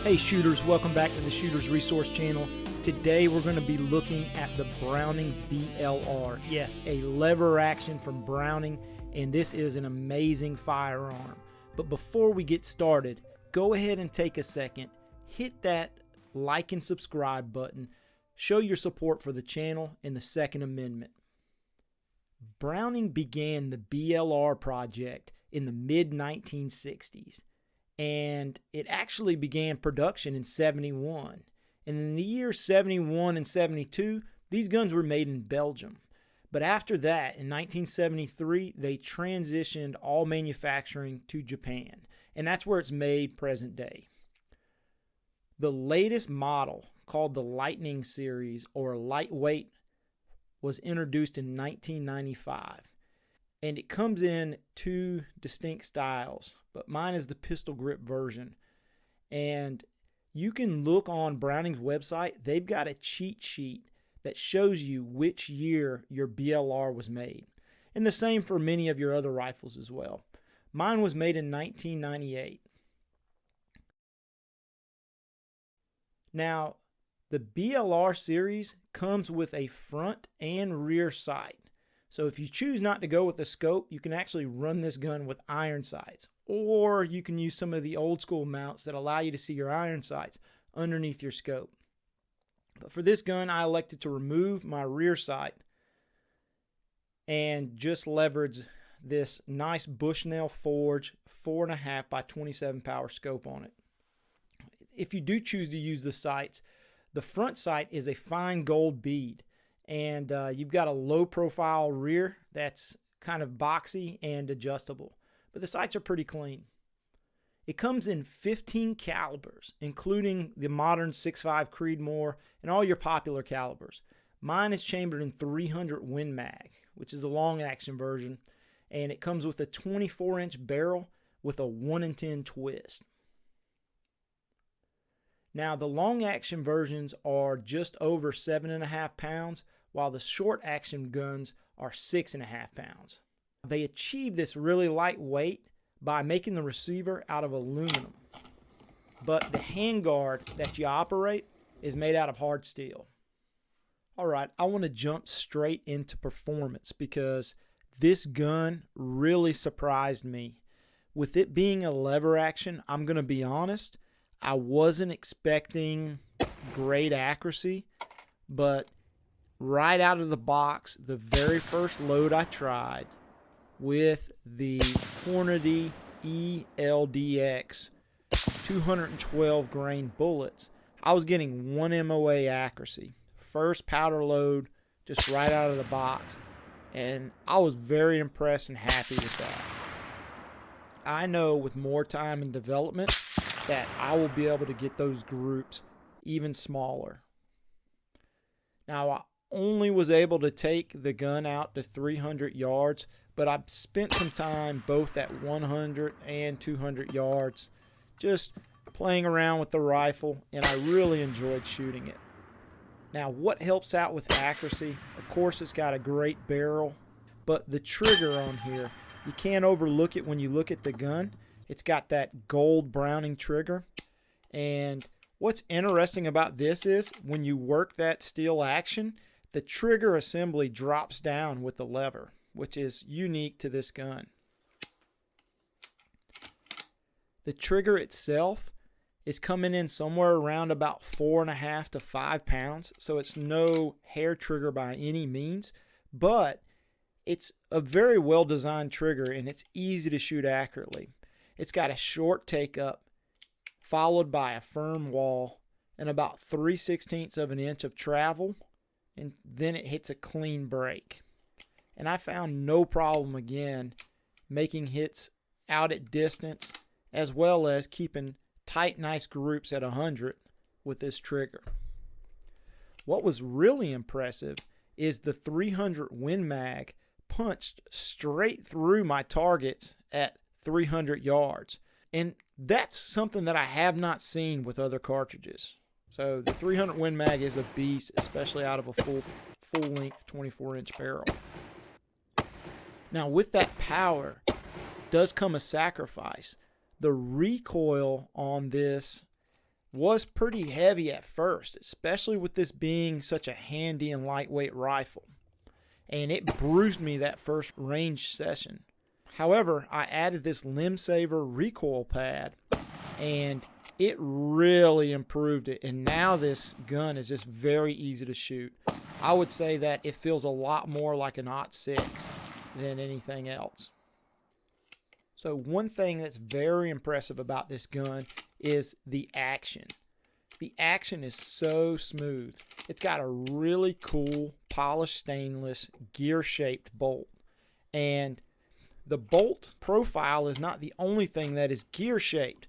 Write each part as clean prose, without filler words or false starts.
Hey shooters, welcome back to the Shooters Resource Channel. Today we're going to be looking at the Browning BLR. Yes, a lever action from Browning, and this is an amazing firearm. But before we get started, go ahead and take a second, hit that like and subscribe button, show your support for the channel and the Second Amendment. Browning began the BLR project in the mid-1960s. And it actually began production in 71. And in the years 71 and 72, these guns were made in Belgium. But after that, in 1973, they transitioned all manufacturing to Japan. And that's where it's made present day. The latest model, called the Lightning Series or Lightweight, was introduced in 1995. And it comes in two distinct styles, but mine is the pistol grip version. And you can look on Browning's website. They've got a cheat sheet that shows you which year your BLR was made. And the same for many of your other rifles as well. Mine was made in 1998. Now, the BLR series comes with a front and rear sight. So if you choose not to go with the scope, you can actually run this gun with iron sights. Or you can use some of the old school mounts that allow you to see your iron sights underneath your scope. But for this gun, I elected to remove my rear sight and just leverage this nice Bushnell Forge 4.5 by 27 power scope on it. If you do choose to use the sights, the front sight is a fine gold bead. And you've got a low profile rear that's kind of boxy and adjustable. But the sights are pretty clean. It comes in 15 calibers, including the modern 6.5 Creedmoor and all your popular calibers. Mine is chambered in 300 Win Mag, which is the long action version. And it comes with a 24-inch barrel with a 1 in 10 twist. Now, the long action versions are just over 7.5 pounds, while the short action guns are 6.5 pounds. They achieve this really light weight by making the receiver out of aluminum. But the handguard that you operate is made out of hard steel. Alright, I want to jump straight into performance because this gun really surprised me. With it being a lever action, I'm going to be honest, I wasn't expecting great accuracy, but right out of the box, the very first load I tried with the Hornady ELDX 212 grain bullets, I was getting 1 MOA accuracy. First powder load, just right out of the box. And I was very impressed and happy with that. I know with more time and development that I will be able to get those groups even smaller. Now, I only was able to take the gun out to 300 yards, but I spent some time both at 100 and 200 yards just playing around with the rifle, and I really enjoyed shooting it. Now, what helps out with accuracy? Of course, it's got a great barrel, but the trigger on here, you can't overlook it when you look at the gun. It's got that gold Browning trigger. And what's interesting about this is when you work that steel action, the trigger assembly drops down with the lever, which is unique to this gun. The trigger itself is coming in somewhere around about 4.5 to 5 pounds. So it's no hair trigger by any means, but it's a very well designed trigger and it's easy to shoot accurately. It's got a short take up, followed by a firm wall, and about 3/16 of an inch of travel, and then it hits a clean break. And I found no problem again making hits out at distance, as well as keeping tight, nice groups at 100 with this trigger. What was really impressive is the 300 Win Mag punched straight through my targets at 300 yards. And that's something that I have not seen with other cartridges. So the 300 Win Mag is a beast, especially out of a full-length 24-inch barrel. Now with that power does come a sacrifice. The recoil on this was pretty heavy at first, especially with this being such a handy and lightweight rifle. And it bruised me that first range session. However, I added this Limb Saver recoil pad, and it really improved it. And now this gun is just very easy to shoot. I would say that it feels a lot more like an .6 than anything else. So one thing that's very impressive about this gun is the action. The action is so smooth. It's got a really cool polished stainless gear-shaped bolt. And the bolt profile is not the only thing that is gear-shaped.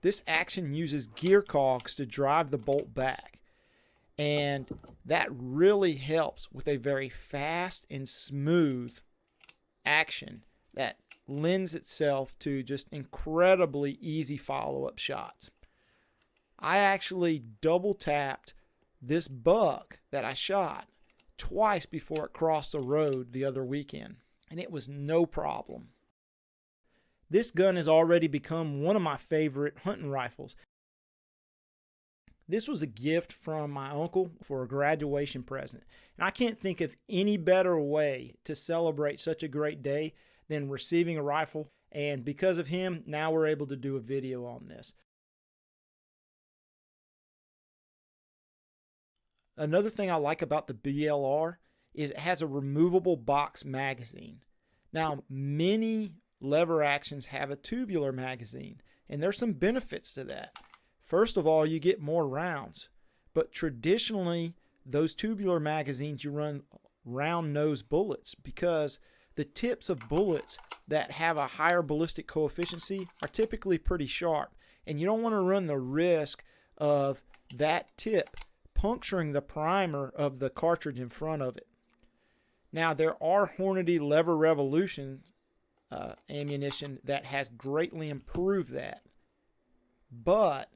This action uses gear cogs to drive the bolt back. And that really helps with a very fast and smooth action that lends itself to just incredibly easy follow-up shots. I actually double tapped this buck that I shot twice before it crossed the road the other weekend, and it was no problem. This gun has already become one of my favorite hunting rifles. This was a gift from my uncle for a graduation present, and I can't think of any better way to celebrate such a great day than receiving a rifle, and because of him, now we're able to do a video on this. Another thing I like about the BLR is it has a removable box magazine. Now, many lever actions have a tubular magazine, and there's some benefits to that. First of all, you get more rounds, but traditionally, those tubular magazines, you run round nose bullets because the tips of bullets that have a higher ballistic coefficient are typically pretty sharp, and you don't want to run the risk of that tip puncturing the primer of the cartridge in front of it. Now, there are Hornady Lever Revolution ammunition that has greatly improved that, but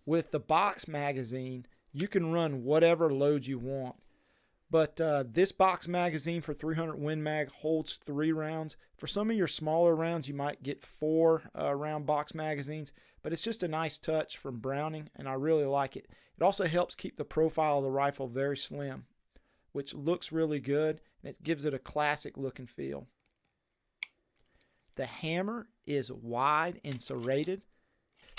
with the box magazine, you can run whatever load you want. But this box magazine for 300 Win Mag holds 3 rounds. For some of your smaller rounds, you might get 4 round box magazines, but it's just a nice touch from Browning, and I really like it. It also helps keep the profile of the rifle very slim, which looks really good, and it gives it a classic look and feel. The hammer is wide and serrated,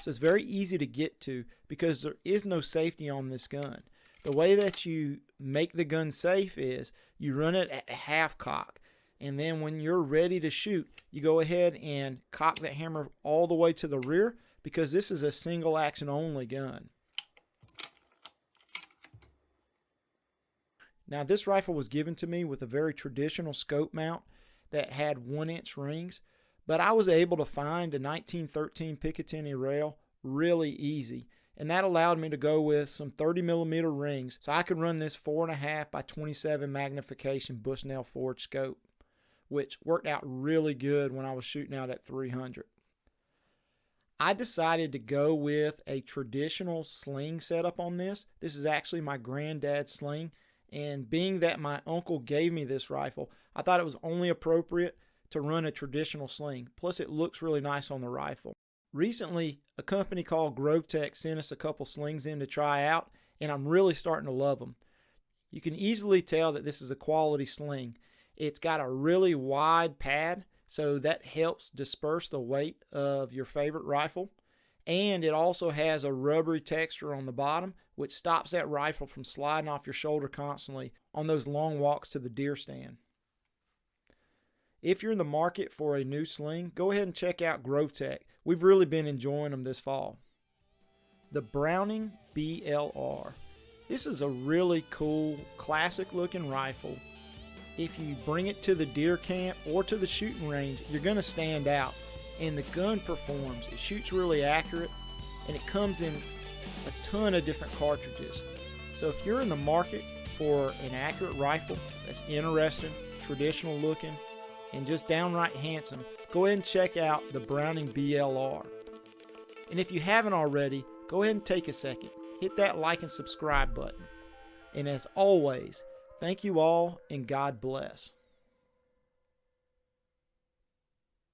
so it's very easy to get to because there is no safety on this gun. The way that you make the gun safe is you run it at half cock, and then when you're ready to shoot, you go ahead and cock the hammer all the way to the rear because this is a single action only gun. Now, this rifle was given to me with a very traditional scope mount that had 1-inch rings, but I was able to find a 1913 Picatinny rail really easy, and that allowed me to go with some 30mm rings so I could run this 4.5 by 27 magnification Bushnell forged scope, which worked out really good when I was shooting out at 300. I decided to go with a traditional sling setup on this. This is actually my granddad's sling, and being that my uncle gave me this rifle, I thought it was only appropriate to run a traditional sling. Plus, it looks really nice on the rifle. Recently, a company called GroveTech sent us a couple slings in to try out, and I'm really starting to love them. You can easily tell that this is a quality sling. It's got a really wide pad, so that helps disperse the weight of your favorite rifle. And it also has a rubbery texture on the bottom, which stops that rifle from sliding off your shoulder constantly on those long walks to the deer stand. If you're in the market for a new sling, go ahead and check out GroveTech. We've really been enjoying them this fall. The Browning BLR. This is a really cool, classic looking rifle. If you bring it to the deer camp or to the shooting range, you're going to stand out. And the gun performs. It shoots really accurate, and it comes in a ton of different cartridges. So if you're in the market for an accurate rifle that's interesting, traditional looking, and just downright handsome, go ahead and check out the Browning BLR. And if you haven't already, go ahead and take a second. Hit that like and subscribe button. And as always, thank you all, and God bless.